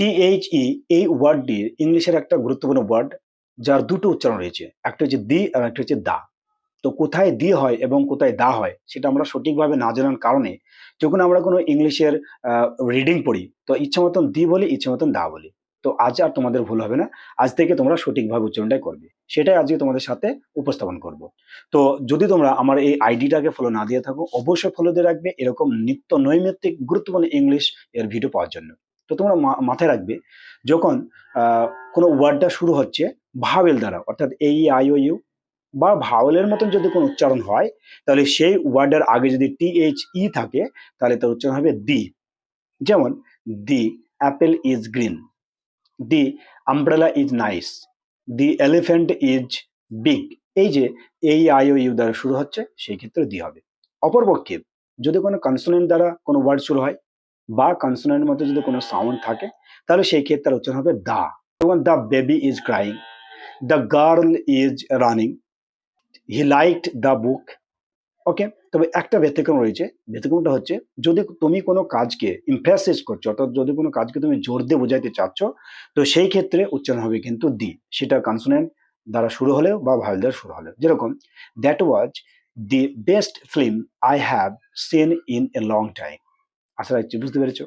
THE এই ওয়ার্ডটির ইংলিশের একটা গুরুত্বপূর্ণ ওয়ার্ড, যার দুটো উচ্চারণ রয়েছে, একটা হচ্ছে দি আর একটা হচ্ছে দা। তো কোথায় দি হয় এবং কোথায় দা হয় সেটা আমরা সঠিকভাবে না জানার কারণে যখন আমরা কোনো ইংলিশের রিডিং পড়ি তো ইচ্ছা মতন দি বলি, ইচ্ছা মতন দা বলি। তো আজ আর তোমাদের ভুল হবে না, আজ থেকে তোমরা সঠিকভাবে উচ্চারণটাই করবে, সেটাই আজকে তোমাদের সাথে উপস্থাপন করব। তো যদি তোমরা আমার এই আইডিটাকে ফলো না দিয়ে থাকো অবশ্যই ফলো দিয়ে রাখবে এরকম নিত্য নৈমিত্তিক গুরুত্বপূর্ণ ইংলিশ এর ভিডিও পাওয়ার জন্য। তো তোমরা মাথায় রাখবে যখন কোনো ওয়ার্ডটা শুরু হচ্ছে ভাওয়েল দ্বারা, অর্থাৎ এই আই ও ইউ বা ভাওয়েলের মতন যদি কোনো উচ্চারণ হয় তাহলে সেই ওয়ার্ডের আগে যদি THE থাকে তাহলে তার উচ্চারণ হবে দি। যেমন the apple is green, the umbrella is nice, the elephant is big. এই যে এই আই ও ইউ দ্বারা শুরু হচ্ছে সেই ক্ষেত্রে দি হবে। অপরপক্ষে যদি কোনো কনসোনেন্ট দ্বারা কোনো ওয়ার্ড শুরু হয় বা কনসোনেন্টের মধ্যে যদি কোনো সাউন্ড থাকে তাহলে সেই ক্ষেত্রে তার উচ্চারণ হবে দা। যেমন the baby is crying, the girl is running, he liked the book. Okay, তবে একটা ব্যতিক্রম রয়েছে, ব্যতিক্রমটা হচ্ছে যদি তুমি কোনো কাজকে ইমফ্যাসিস করছো, অর্থাৎ যদি কোনো কাজকে তুমি জোর দিয়ে বোঝাইতে চাচ্ছ তো সেই ক্ষেত্রে উচ্চারণ হবে কিন্তু দি, সেটা কনসোনেন্ট দ্বারা শুরু হলেও বা ভাওয়েল দ্বারা শুরু হলেও। যেরকম that was the best film I have seen in a long time. আশা রাখছি বুঝতে পেরেছো।